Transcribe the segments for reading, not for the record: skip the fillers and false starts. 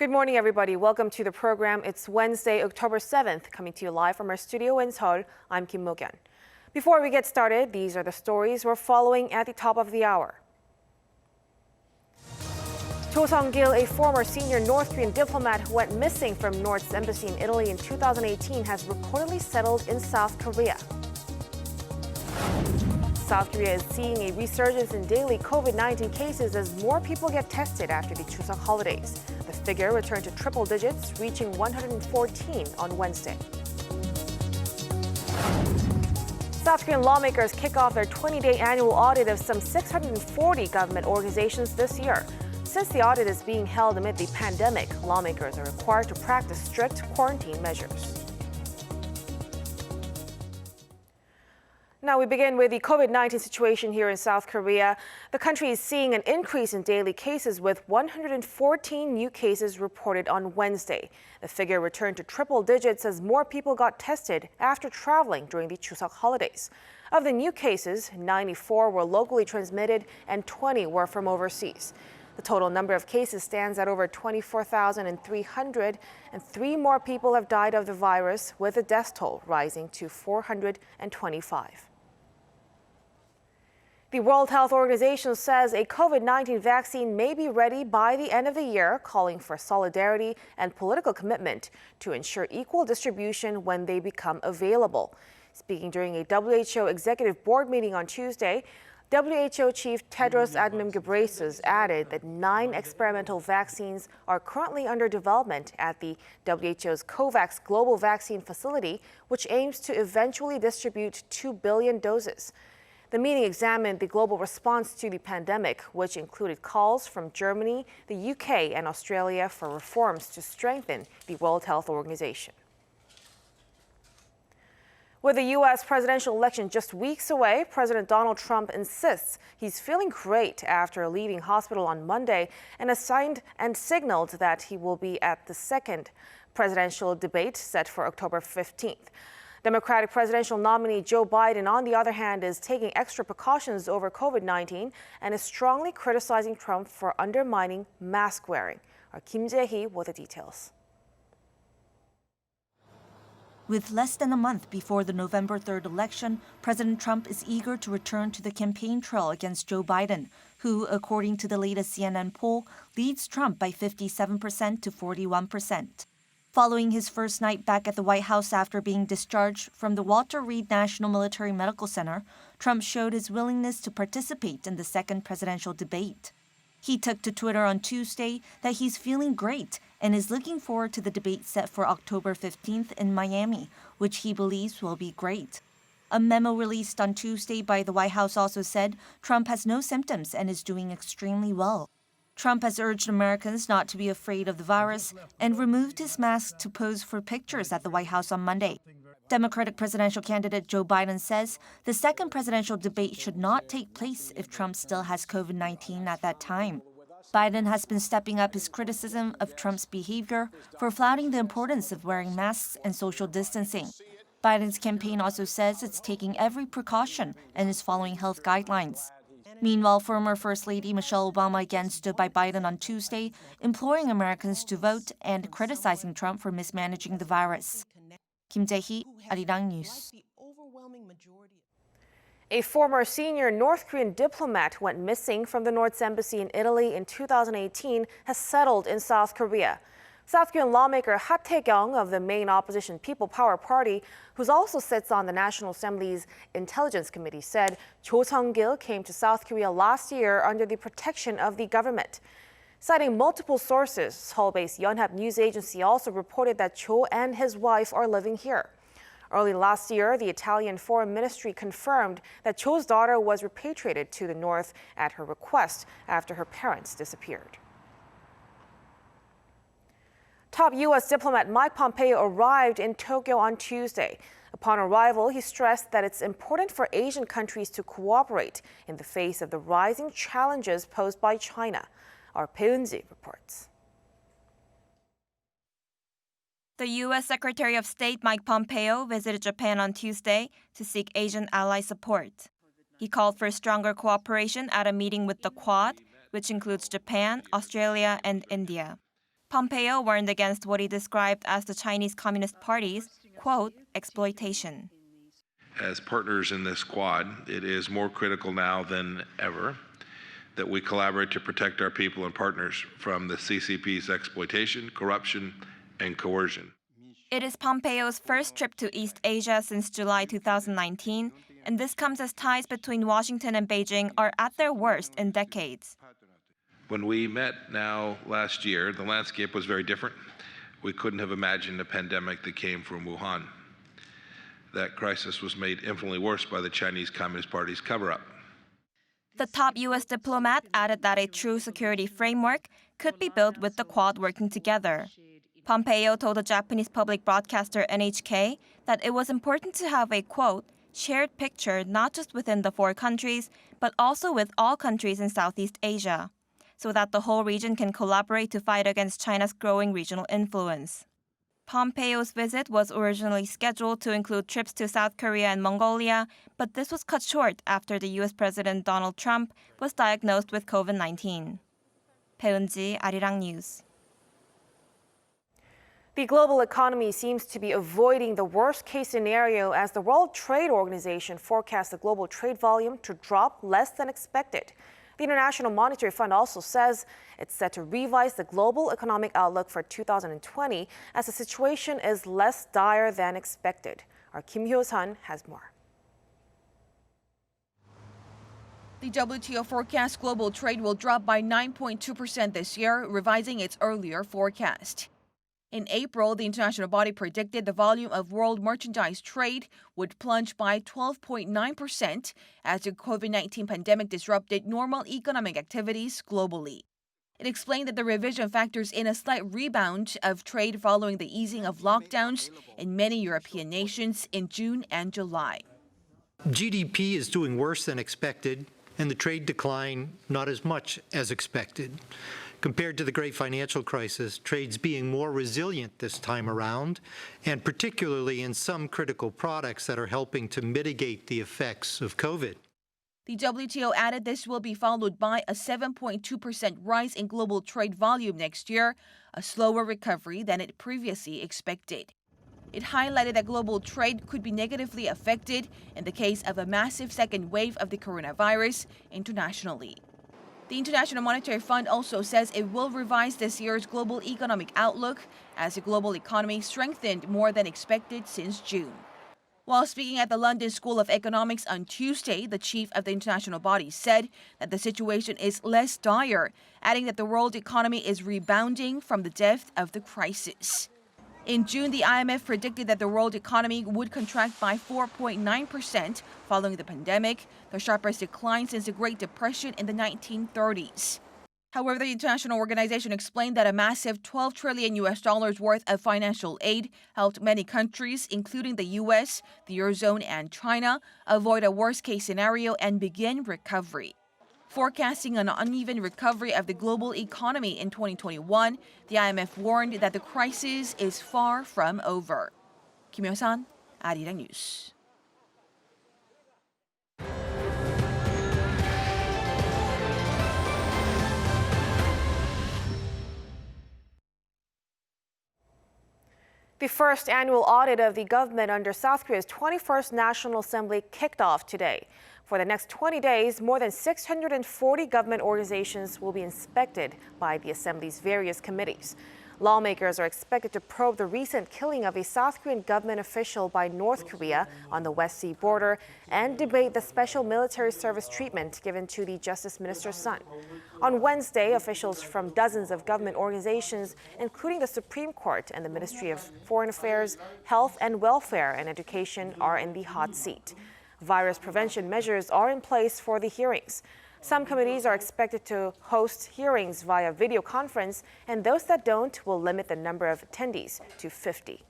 Good morning, everybody. Welcome to the program. It's Wednesday, October 7th, coming to you live from our studio in Seoul. I'm Kim Mo-kyun. Before we get started, these are the stories we're following at the top of the hour. Song-gil, a former senior North Korean diplomat who went missing from North's embassy in Italy in 2018, has reportedly settled in South Korea. South Korea is seeing a resurgence in daily COVID-19 cases as more people get tested after the Chuseok holidays. The figure returned to triple digits, reaching 114 on Wednesday. South Korean lawmakers kick off their 20-day annual audit of some 640 government organizations this year. Since the audit is being held amid the pandemic, lawmakers are required to practice strict quarantine measures. Now we begin with the COVID-19 situation here in South Korea. The country is seeing an increase in daily cases with 114 new cases reported on Wednesday. The figure returned to triple digits as more people got tested after traveling during the Chuseok holidays. Of the new cases, 94 were locally transmitted and 20 were from overseas. The total number of cases stands at over 24,300, and 3 more people have died of the virus, with the death toll rising to 425. The World Health Organization says a COVID-19 vaccine may be ready by the end of the year, calling for solidarity and political commitment to ensure equal distribution when they become available. Speaking during a WHO Executive Board meeting on Tuesday, WHO Chief Tedros Adhanom Ghebreyesus added that 9 experimental vaccines are currently under development at the WHO's COVAX Global Vaccine Facility, which aims to eventually distribute 2 billion doses. The meeting examined the global response to the pandemic, which included calls from Germany, the UK, and Australia for reforms to strengthen the World Health Organization. With the U.S. presidential election just weeks away, President Donald Trump insists he's feeling great after leaving hospital on Monday and signaled that he will be at the second presidential debate set for October 15th. Democratic presidential nominee Joe Biden, on the other hand, is taking extra precautions over COVID-19 and is strongly criticizing Trump for undermining mask wearing. Our Kim Jae-hee with the details. With less than a month before the November 3rd election, President Trump is eager to return to the campaign trail against Joe Biden, who, according to the latest CNN poll, leads Trump by 57% to 41%. Following his first night back at the White House after being discharged from the Walter Reed National Military Medical Center, Trump showed his willingness to participate in the second presidential debate. He took to Twitter on Tuesday that he's feeling great and is looking forward to the debate set for October 15th in Miami, which he believes will be great. A memo released on Tuesday by the White House also said Trump has no symptoms and is doing extremely well. Trump has urged Americans not to be afraid of the virus and removed his mask to pose for pictures at the White House on Monday. Democratic presidential candidate Joe Biden says the second presidential debate should not take place if Trump still has COVID-19 at that time. Biden has been stepping up his criticism of Trump's behavior for flouting the importance of wearing masks and social distancing. Biden's campaign also says it's taking every precaution and is following health guidelines. Meanwhile, former First Lady Michelle Obama again stood by Biden on Tuesday, imploring Americans to vote and criticizing Trump for mismanaging the virus. Kim Jae-hee, Arirang News. A former senior North Korean diplomat who went missing from the North's embassy in Italy in 2018 has settled in South Korea. South Korean lawmaker Ha Tae-kyung of the main opposition People Power Party, who also sits on the National Assembly's Intelligence Committee, said Cho Song-gil came to South Korea last year under the protection of the government. Citing multiple sources, Seoul-based Yonhap News Agency also reported that Cho and his wife are living here. Early last year, the Italian Foreign Ministry confirmed that Cho's daughter was repatriated to the North at her request after her parents disappeared. Top U.S. diplomat Mike Pompeo arrived in Tokyo on Tuesday. Upon arrival, he stressed that it's important for Asian countries to cooperate in the face of the rising challenges posed by China. Our Peunji reports. The U.S. Secretary of State Mike Pompeo visited Japan on Tuesday to seek Asian ally support. He called for stronger cooperation at a meeting with the Quad, which includes Japan, Australia, and India. Pompeo warned against what he described as the Chinese Communist Party's, quote, exploitation. As partners in this Quad, it is more critical now than ever that we collaborate to protect our people and partners from the CCP's exploitation, corruption, and coercion. It is Pompeo's first trip to East Asia since July 2019, and this comes as ties between Washington and Beijing are at their worst in decades. When we met now last year, the landscape was very different. We couldn't have imagined a pandemic that came from Wuhan. That crisis was made infinitely worse by the Chinese Communist Party's cover-up. The top U.S. diplomat added that a true security framework could be built with the Quad working together. Pompeo told the Japanese public broadcaster NHK that it was important to have a, quote, shared picture not just within the four countries, but also with all countries in Southeast Asia, so that the whole region can collaborate to fight against China's growing regional influence. Pompeo's visit was originally scheduled to include trips to South Korea and Mongolia, but this was cut short after the U.S. President Donald Trump was diagnosed with COVID-19. 배은지, Arirang News. The global economy seems to be avoiding the worst-case scenario as the World Trade Organization forecasts the global trade volume to drop less than expected. The International Monetary Fund also says it's set to revise the global economic outlook for 2020 as the situation is less dire than expected. Our Kim Hyo-sun has more. The WTO forecasts global trade will drop by 9.2% this year, revising its earlier forecast. In April, the international body predicted the volume of world merchandise trade would plunge by 12.9% as the COVID-19 pandemic disrupted normal economic activities globally. It explained that the revision factors in a slight rebound of trade following the easing of lockdowns in many European nations in June and July. GDP is doing worse than expected, and the trade decline not as much as expected. Compared to the great financial crisis, trade's being more resilient this time around, and particularly in some critical products that are helping to mitigate the effects of COVID. The WTO added this will be followed by a 7.2% rise in global trade volume next year, a slower recovery than it previously expected. It highlighted that global trade could be negatively affected in the case of a massive second wave of the coronavirus internationally. The International Monetary Fund also says it will revise this year's global economic outlook as the global economy strengthened more than expected since June. While speaking at the London School of Economics on Tuesday, the chief of the international body said that the situation is less dire, adding that the world economy is rebounding from the depth of the crisis. In June, the IMF predicted that the world economy would contract by 4.9% following the pandemic, the sharpest decline since the Great Depression in the 1930s. However, the international organization explained that a massive $12 trillion worth of financial aid helped many countries, including the U.S., the Eurozone, and China, avoid a worst-case scenario and begin recovery. Forecasting an uneven recovery of the global economy in 2021, the IMF warned that the crisis is far from over. Kim Hyo-sun, Arirang News. The first annual audit of the government under South Korea's 21st National Assembly kicked off today. For the next 20 days, more than 640 government organizations will be inspected by the Assembly's various committees. Lawmakers are expected to probe the recent killing of a South Korean government official by North Korea on the West Sea border and debate the special military service treatment given to the Justice Minister's son. On Wednesday, officials from dozens of government organizations, including the Supreme Court and the Ministry of Foreign Affairs, Health and Welfare and Education, are in the hot seat. Virus prevention measures are in place for the hearings. Some committees are expected to host hearings via video conference, and those that don't will limit the number of attendees to 50.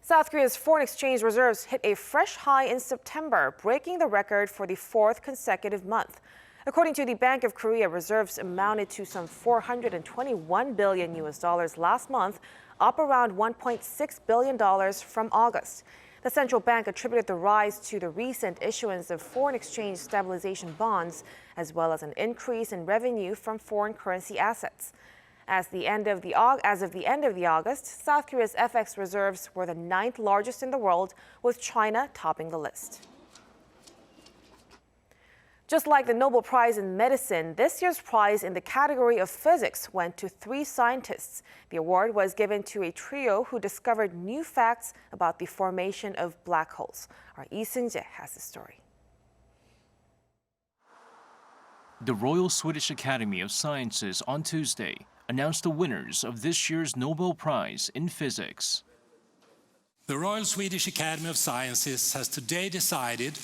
South Korea's foreign exchange reserves hit a fresh high in September, breaking the record for the fourth consecutive month. According to the Bank of Korea, reserves amounted to some $421 billion last month, up around $1.6 billion from August. The central bank attributed the rise to the recent issuance of foreign exchange stabilization bonds, as well as an increase in revenue from foreign currency assets. As of the end of August, South Korea's FX reserves were the 9th largest in the world, with China topping the list. Just like the Nobel Prize in Medicine, this year's prize in the category of physics went to 3 scientists. The award was given to a trio who discovered new facts about the formation of black holes. Our Lee Seung-jae has the story. The Royal Swedish Academy of Sciences on Tuesday announced the winners of this year's Nobel Prize in Physics. The Royal Swedish Academy of Sciences has today decided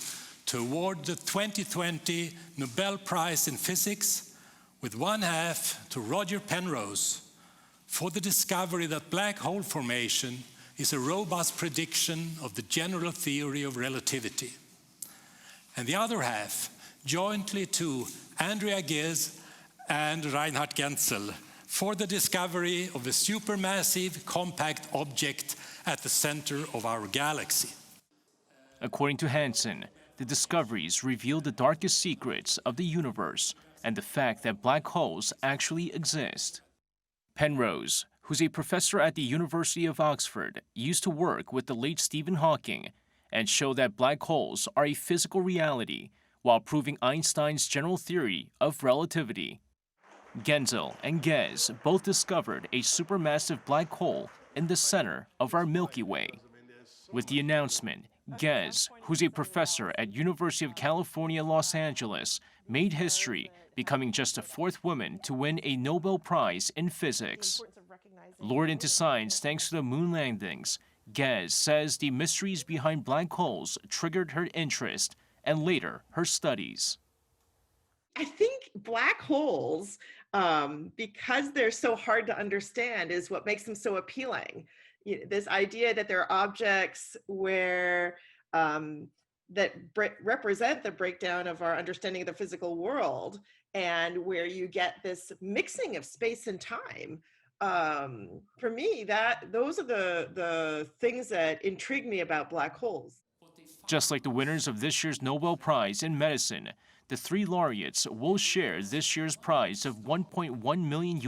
to award the 2020 Nobel Prize in Physics with 1/2 to Roger Penrose for the discovery that black hole formation is a robust prediction of the general theory of relativity. And the other half jointly to Andrea Ghez and Reinhard Genzel for the discovery of a supermassive compact object at the center of our galaxy. According to Hansen, the discoveries reveal the darkest secrets of the universe and the fact that black holes actually exist. Penrose, who's a professor at the University of Oxford, used to work with the late Stephen Hawking and show that black holes are a physical reality while proving Einstein's general theory of relativity. Genzel and Ghez both discovered a supermassive black hole in the center of our Milky Way. With the announcement, Ghez, who's a professor at University of California, Los Angeles, made history, becoming just the 4th woman to win a Nobel Prize in physics. Lured into science thanks to the moon landings, Ghez says the mysteries behind black holes triggered her interest and later her studies. I think black holes, because they're so hard to understand, is what makes them so appealing. This idea that there are objects where that represent the breakdown of our understanding of the physical world, and where you get this mixing of space and time. For me, those are the things that intrigue me about black holes. Just like the winners of this year's Nobel Prize in Medicine, the 3 laureates will share this year's prize of $1.1 million.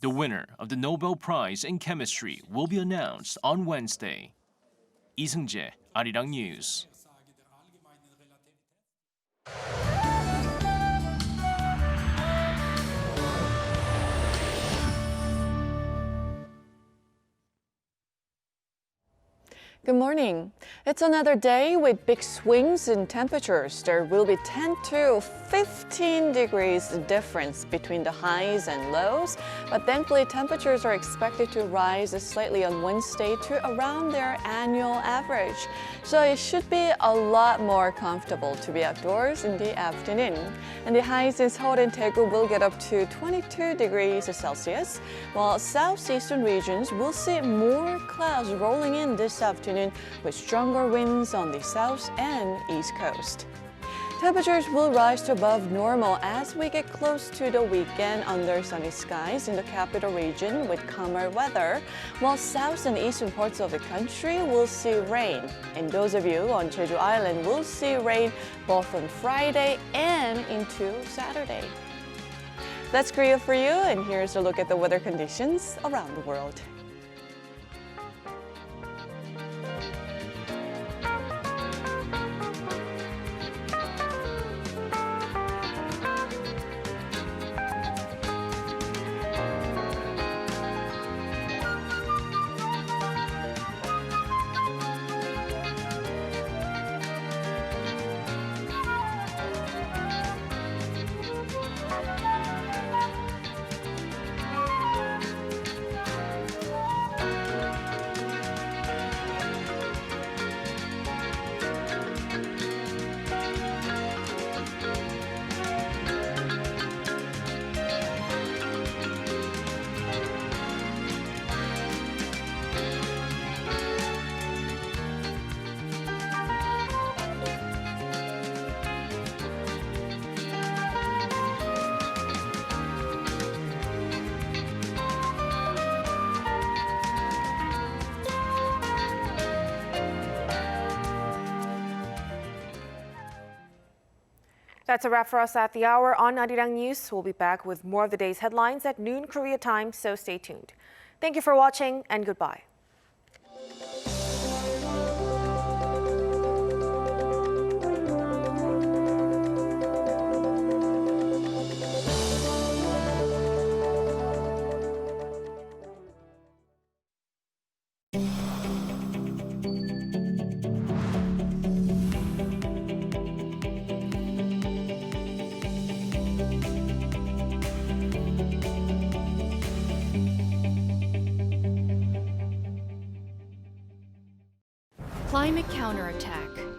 The winner of the Nobel Prize in Chemistry will be announced on Wednesday. Lee Seung-jae, Arirang News. Good morning. It's another day with big swings in temperatures. There will be 10 to 15 degrees difference between the highs and lows, but thankfully temperatures are expected to rise slightly on Wednesday to around their annual average. So it should be a lot more comfortable to be outdoors in the afternoon. And the highs in Seoul and Daegu will get up to 22 degrees Celsius, while southeastern regions will see more clouds rolling in this afternoon with stronger winds on the south and east coast. Temperatures will rise to above normal as we get close to the weekend under sunny skies in the capital region with calmer weather, while south and eastern parts of the country will see rain. And those of you on Jeju Island will see rain both on Friday and into Saturday. That's Korea for you, and here's a look at the weather conditions around the world. That's a wrap for us at the hour on Arirang News. We'll be back with more of the day's headlines at noon Korea time, so stay tuned. Thank you for watching and goodbye. Climate counterattack.